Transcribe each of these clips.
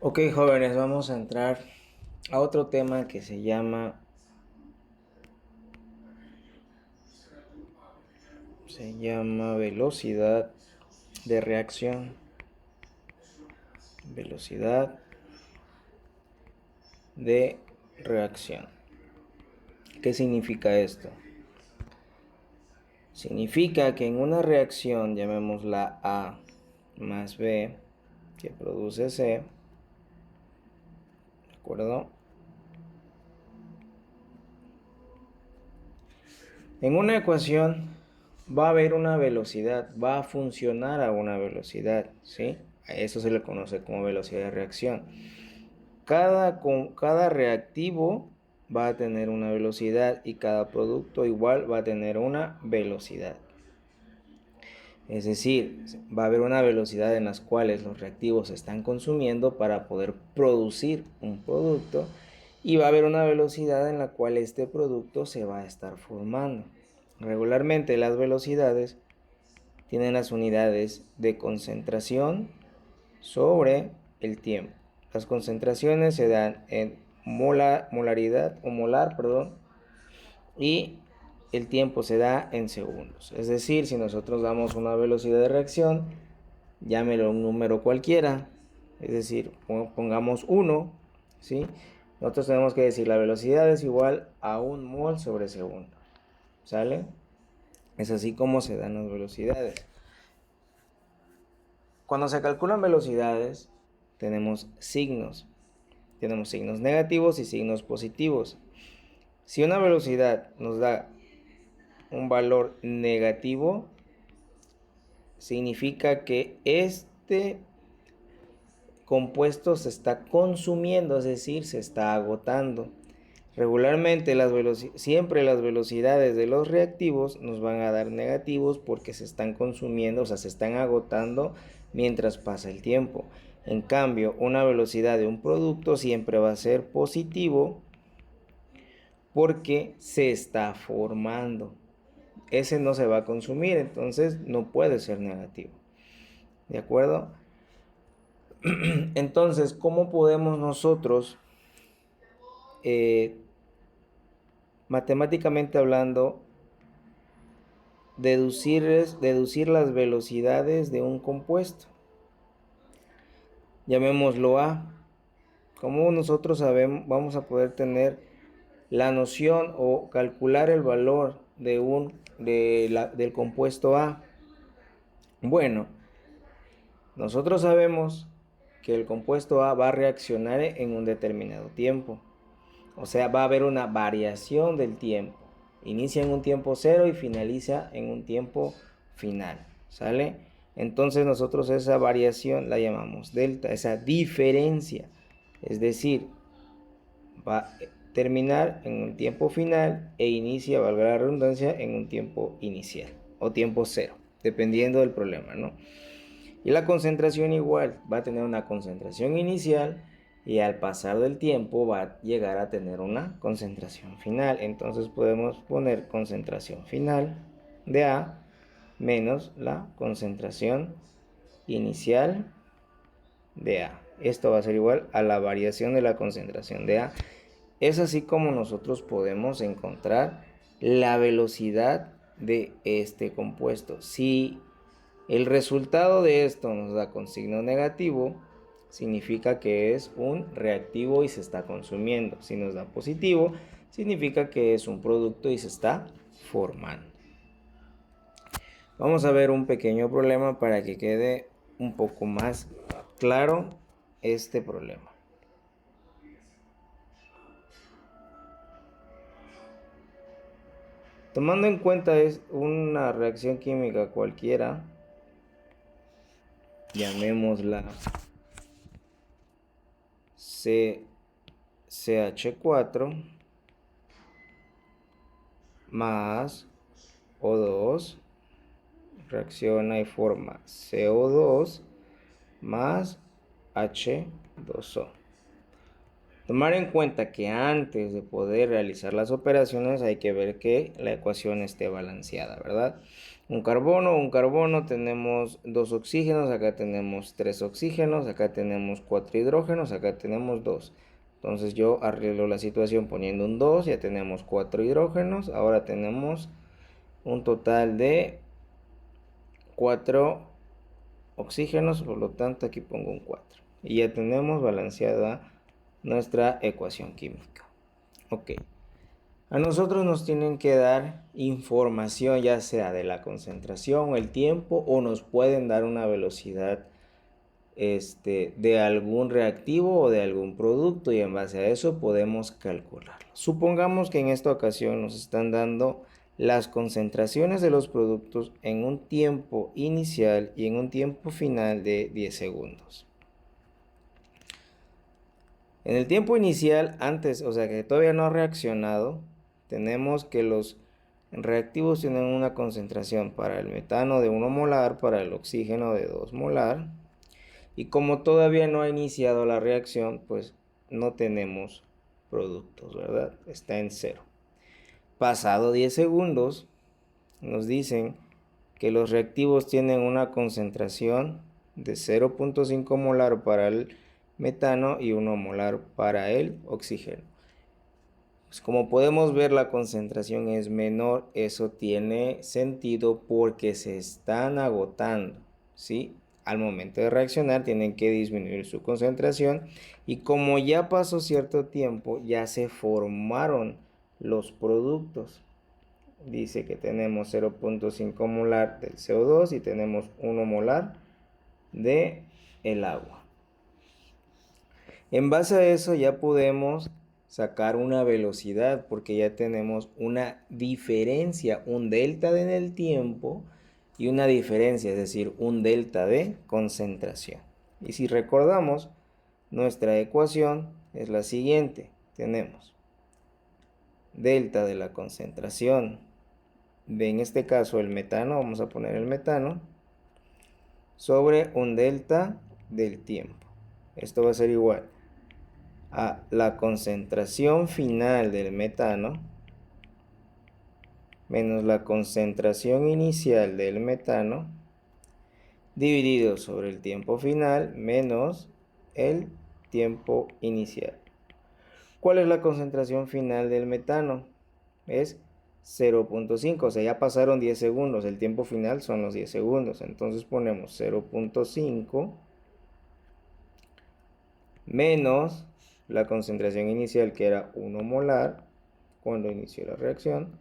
Ok, jóvenes, vamos a entrar a otro tema que se llama velocidad de reacción. Velocidad de reacción. ¿Qué significa esto? Significa que en una reacción, llamémosla A más B, que produce C, ¿de acuerdo? En una ecuación va a haber una velocidad, va a funcionar a una velocidad, ¿sí? A eso se le conoce como velocidad de reacción. Cada reactivo va a tener una velocidad y cada producto igual va a tener una velocidad. Es decir, va a haber una velocidad en las cuales los reactivos se están consumiendo para poder producir un producto y va a haber una velocidad en la cual este producto se va a estar formando. Regularmente las velocidades tienen las unidades de concentración sobre el tiempo. Las concentraciones se dan en molaridad o molar, perdón, y el tiempo se da en segundos. Es decir, si nosotros damos una velocidad de reacción, llámelo un número cualquiera, es decir, pongamos 1, ¿sí? Nosotros tenemos que decir la velocidad es igual a 1 mol sobre segundo, ¿sale? Es así como se dan las velocidades. Cuando se calculan velocidades, tenemos signos. Tenemos signos negativos y signos positivos. Si una velocidad nos da un valor negativo, significa que este compuesto se está consumiendo, es decir, se está agotando. Regularmente siempre las velocidades de los reactivos nos van a dar negativos porque se están consumiendo, o sea, se están agotando mientras pasa el tiempo. En cambio, una velocidad de un producto siempre va a ser positivo porque se está formando. Ese no se va a consumir, entonces no puede ser negativo. ¿De acuerdo? Entonces, ¿cómo podemos nosotros, matemáticamente hablando, deducir las velocidades de un compuesto? Llamémoslo A. ¿Cómo nosotros vamos a poder tener la noción o calcular el valor del compuesto A? Bueno, nosotros sabemos que el compuesto A va a reaccionar en un determinado tiempo. O sea, va a haber una variación del tiempo. Inicia en un tiempo cero y finaliza en un tiempo final. ¿Sale? Entonces nosotros esa variación la llamamos delta, esa diferencia. Es decir, va a terminar en un tiempo final e inicia, valga la redundancia, en un tiempo inicial o tiempo cero, dependiendo del problema, ¿no? Y la concentración igual, va a tener una concentración inicial y al pasar del tiempo va a llegar a tener una concentración final. Entonces podemos poner concentración final de A menos la concentración inicial de A. Esto va a ser igual a la variación de la concentración de A. Es así como nosotros podemos encontrar la velocidad de este compuesto. Si el resultado de esto nos da con signo negativo, significa que es un reactivo y se está consumiendo. Si nos da positivo, significa que es un producto y se está formando. Vamos a ver un pequeño problema para que quede un poco más claro este problema. Tomando en cuenta es una reacción química cualquiera, llamémosla CH4 más O2, reacciona y forma CO2 más H2O. Tomar en cuenta que antes de poder realizar las operaciones hay que ver que la ecuación esté balanceada, ¿verdad? Un carbono, tenemos 2 oxígenos, acá tenemos 3 oxígenos, acá tenemos 4 hidrógenos, acá tenemos 2. Entonces yo arreglo la situación poniendo un 2, ya tenemos 4 hidrógenos, ahora tenemos un total de 4 oxígenos, por lo tanto aquí pongo un 4. Y ya tenemos balanceada nuestra ecuación química. Ok. A nosotros nos tienen que dar información, ya sea de la concentración o el tiempo, o nos pueden dar una velocidad de algún reactivo o de algún producto, y en base a eso podemos calcularlo. Supongamos que en esta ocasión nos están dando las concentraciones de los productos en un tiempo inicial y en un tiempo final de 10 segundos. En el tiempo inicial, antes, o sea que todavía no ha reaccionado, tenemos que los reactivos tienen una concentración para el metano de 1 molar, para el oxígeno de 2 molar. Y como todavía no ha iniciado la reacción, pues no tenemos productos, ¿verdad? Está en 0. Pasado 10 segundos, nos dicen que los reactivos tienen una concentración de 0.5 molar para el metano y 1 molar para el oxígeno. Pues como podemos ver, la concentración es menor. Eso tiene sentido porque se están agotando, ¿sí? Al momento de reaccionar tienen que disminuir su concentración, y como ya pasó cierto tiempo, ya se formaron los productos. Dice que tenemos 0.5 molar del CO2 y tenemos 1 molar de el agua. En base a eso ya podemos sacar una velocidad, porque ya tenemos una diferencia, un delta en el tiempo y una diferencia, es decir, un delta de concentración. Y si recordamos, nuestra ecuación es la siguiente. Tenemos delta de la concentración de, en este caso, el metano, vamos a poner el metano, sobre un delta del tiempo. Esto va a ser igual a la concentración final del metano menos la concentración inicial del metano dividido sobre el tiempo final menos el tiempo inicial. ¿Cuál es la concentración final del metano? Es 0.5, o sea, ya pasaron 10 segundos, el tiempo final son los 10 segundos, entonces ponemos 0.5 menos la concentración inicial, que era 1 molar cuando inició la reacción,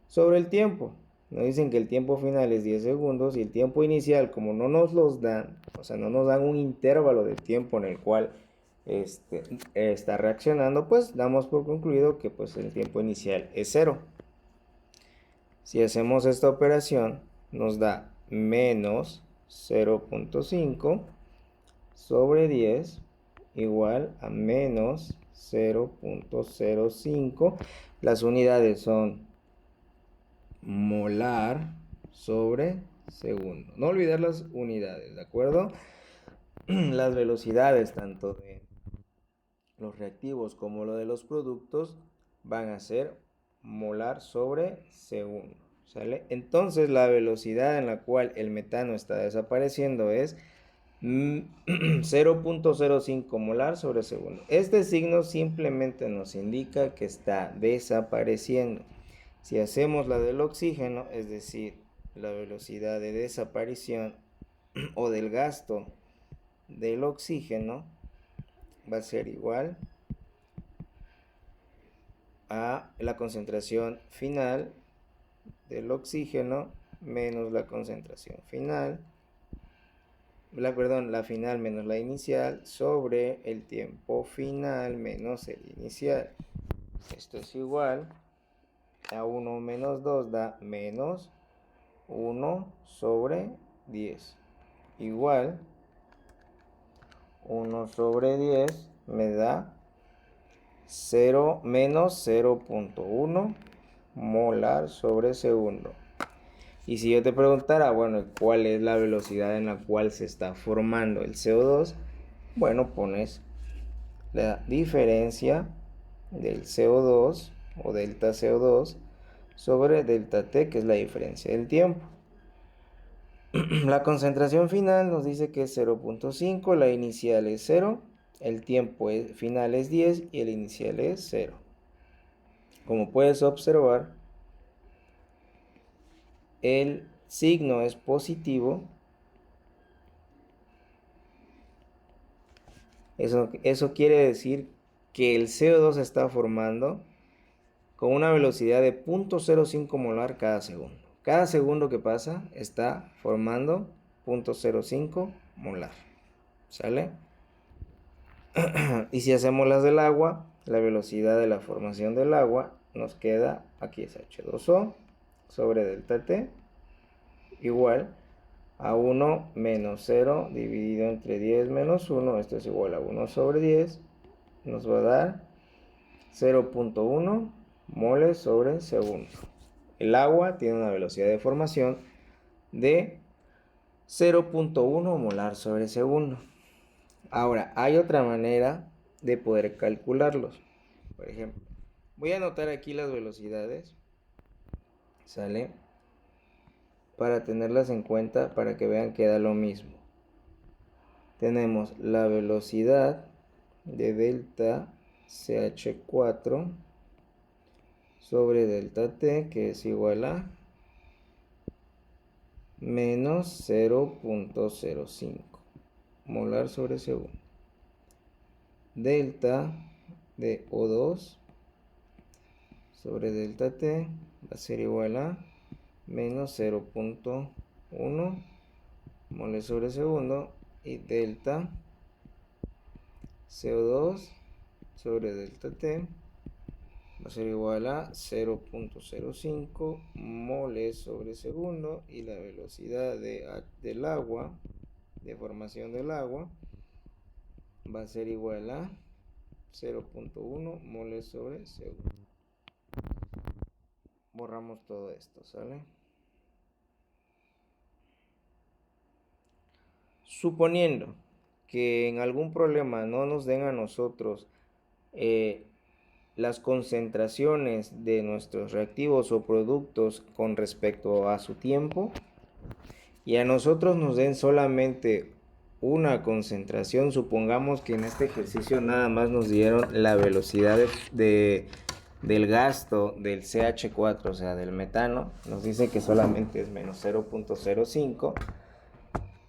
sobre el tiempo. Nos dicen que el tiempo final es 10 segundos y el tiempo inicial, como no nos los dan, o sea, no nos dan un intervalo de tiempo en el cual está reaccionando, pues damos por concluido que pues el tiempo inicial es 0. Si hacemos esta operación, nos da menos 0.5 sobre 10 igual a menos 0.05. Las unidades son molar sobre segundo. No olvidar las unidades, ¿de acuerdo? Las velocidades tanto de los reactivos como lo de los productos van a ser molar sobre segundo, ¿sale? Entonces la velocidad en la cual el metano está desapareciendo es 0.05 molar sobre segundo. Este signo simplemente nos indica que está desapareciendo. Si hacemos la del oxígeno, es decir, la velocidad de desaparición o del gasto del oxígeno, va a ser igual a la concentración final del oxígeno menos la concentración final, la final menos la inicial sobre el tiempo final menos el inicial. Esto es igual a 1 menos 2 da menos 1 sobre 10, igual 1 sobre 10 me da 0 menos 0.1 molar sobre segundo. Y si yo te preguntara, bueno, ¿cuál es la velocidad en la cual se está formando el CO2? Bueno, pones la diferencia del CO2 o delta CO2 sobre delta T, que es la diferencia del tiempo. La concentración final nos dice que es 0.5, la inicial es 0, el tiempo final es 10 y el inicial es 0. Como puedes observar, el signo es positivo. Eso quiere decir que el CO2 se está formando con una velocidad de 0.05 molar cada segundo. Cada segundo que pasa está formando 0.05 molar. ¿Sale? Y si hacemos las del agua, la velocidad de la formación del agua nos queda, aquí es H2O sobre delta T igual a 1 menos 0 dividido entre 10 menos 1, esto es igual a 1 sobre 10, nos va a dar 0.1 moles sobre segundo. El agua tiene una velocidad de formación de 0.1 molar sobre segundo. Ahora, hay otra manera de poder calcularlos. Por ejemplo, voy a anotar aquí las velocidades, ¿sale? Para tenerlas en cuenta, para que vean que da lo mismo. Tenemos la velocidad de delta CH4 sobre delta T, que es igual a menos 0.05 molar sobre segundo. Delta de O2 sobre delta T va a ser igual a menos 0.1 moles sobre segundo, y delta CO2 sobre delta T va a ser igual a 0.05 moles sobre segundo, y la velocidad del agua, de formación del agua, va a ser igual a 0.1 moles sobre segundo. Borramos todo esto, ¿sale? Suponiendo que en algún problema no nos den a nosotros las concentraciones de nuestros reactivos o productos con respecto a su tiempo, y a nosotros nos den solamente una concentración, supongamos que en este ejercicio nada más nos dieron la velocidad del gasto del CH4, o sea, del metano, nos dice que solamente es menos 0.05.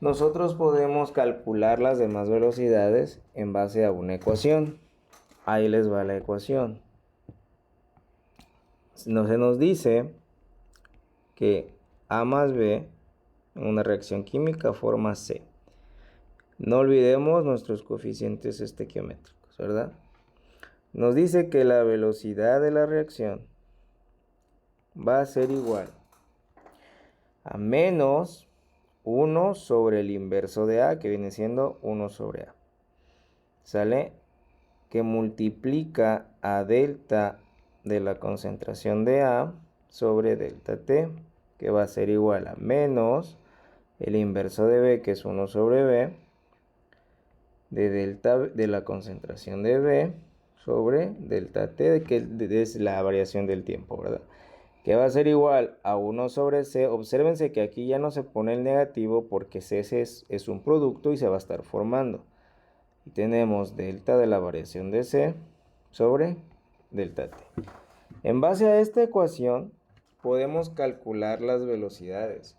Nosotros podemos calcular las demás velocidades en base a una ecuación. Ahí les va la ecuación. Se nos dice que A más B en una reacción química forma C. No olvidemos nuestros coeficientes estequiométricos, ¿verdad? Nos dice que la velocidad de la reacción va a ser igual a menos 1 sobre el inverso de A, que viene siendo 1 sobre A. ¿Sale? Que multiplica a delta de la concentración de A sobre delta T, que va a ser igual a menos el inverso de B, que es 1 sobre B, de delta de la concentración de B sobre delta T, que es la variación del tiempo, ¿verdad? Que va a ser igual a 1 sobre C. Obsérvense que aquí ya no se pone el negativo porque C es un producto y se va a estar formando. Y tenemos delta de la variación de C sobre delta T. En base a esta ecuación podemos calcular las velocidades,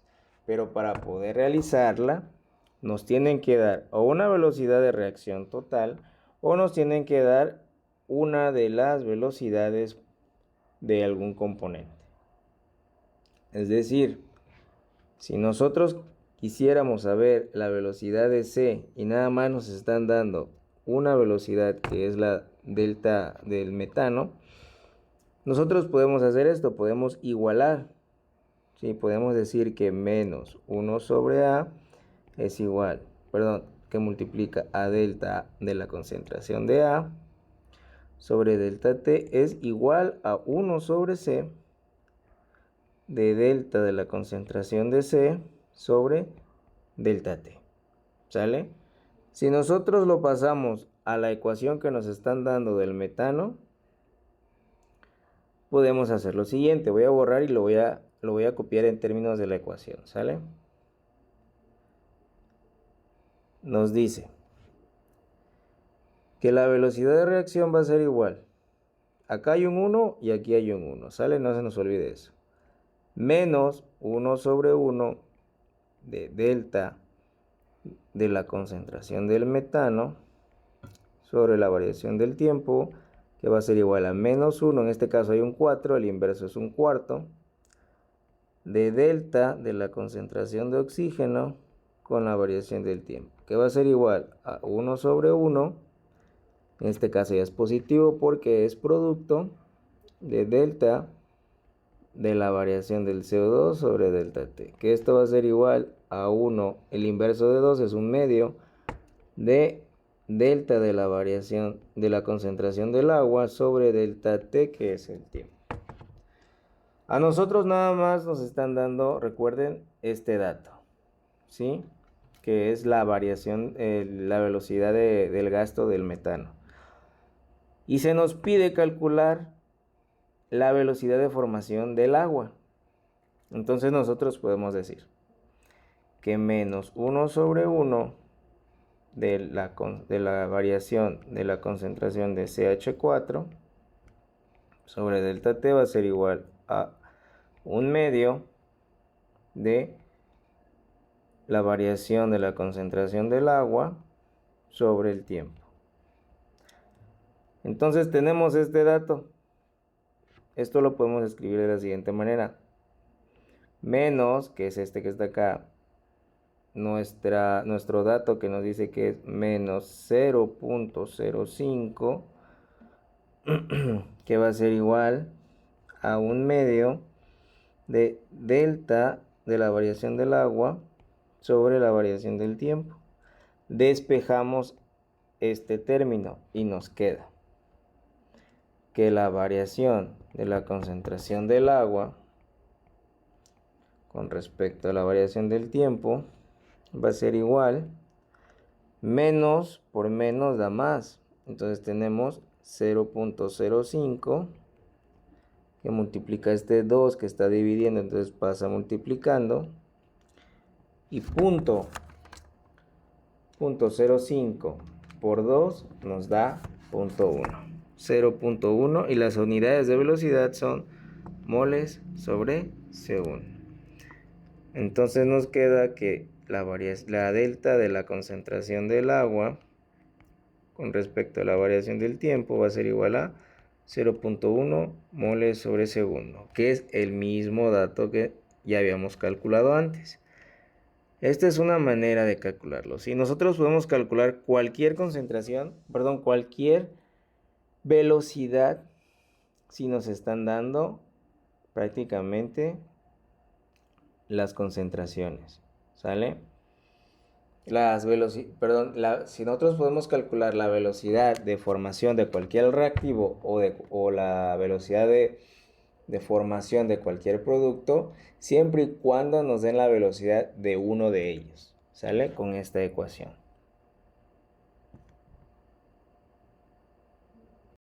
pero para poder realizarla nos tienen que dar o una velocidad de reacción total o nos tienen que dar una de las velocidades de algún componente. Es decir, si nosotros quisiéramos saber la velocidad de C y nada más nos están dando una velocidad que es la delta del metano, nosotros podemos hacer esto, podemos igualar. ¿Sí? Podemos decir que menos 1 sobre A es igual, que multiplica a delta de la concentración de A sobre delta T es igual a 1 sobre C de delta de la concentración de C sobre delta T. ¿Sale? Si nosotros lo pasamos a la ecuación que nos están dando del metano, podemos hacer lo siguiente. Voy a borrar y lo voy a copiar en términos de la ecuación, ¿sale? Nos dice que la velocidad de reacción va a ser igual. Acá hay un 1 y aquí hay un 1, ¿sale? No se nos olvide eso. Menos 1 sobre 1 de delta de la concentración del metano sobre la variación del tiempo, que va a ser igual a menos 1, en este caso hay un 4, el inverso es un cuarto, de delta de la concentración de oxígeno con la variación del tiempo, que va a ser igual a 1 sobre 1, en este caso ya es positivo porque es producto de delta de la variación del CO2 sobre delta T, que esto va a ser igual a 1, el inverso de 2 es un medio, de delta de la variación de la concentración del agua sobre delta T, que es el tiempo. A nosotros nada más nos están dando, recuerden, este dato, ¿sí? Que es la variación, la velocidad del gasto del metano. Y se nos pide calcular la velocidad de formación del agua. Entonces nosotros podemos decir que menos 1 sobre 1 de la variación de la concentración de CH4 sobre delta T va a ser igual a un medio de la variación de la concentración del agua sobre el tiempo. Entonces tenemos este dato. Esto lo podemos escribir de la siguiente manera. Menos, que es este que está acá, nuestro dato que nos dice que es menos 0.05, que va a ser igual a un medio de delta de la variación del agua sobre la variación del tiempo. Despejamos este término y nos queda que la variación de la concentración del agua con respecto a la variación del tiempo va a ser igual, menos por menos da más, entonces tenemos 0.05 que multiplica este 2 que está dividiendo, entonces pasa multiplicando, y punto 0.05 por 2 nos da 0.1, y las unidades de velocidad son moles sobre segundo. Entonces nos queda que la delta de la concentración del agua con respecto a la variación del tiempo va a ser igual a 0.1 moles sobre segundo, que es el mismo dato que ya habíamos calculado antes. Esta es una manera de calcularlo. Si nosotros podemos calcular cualquier cualquier velocidad, si nos están dando prácticamente las concentraciones, ¿sale? Si nosotros podemos calcular la velocidad de formación de cualquier reactivo o la velocidad de formación de cualquier producto, siempre y cuando nos den la velocidad de uno de ellos, ¿sale? Con esta ecuación.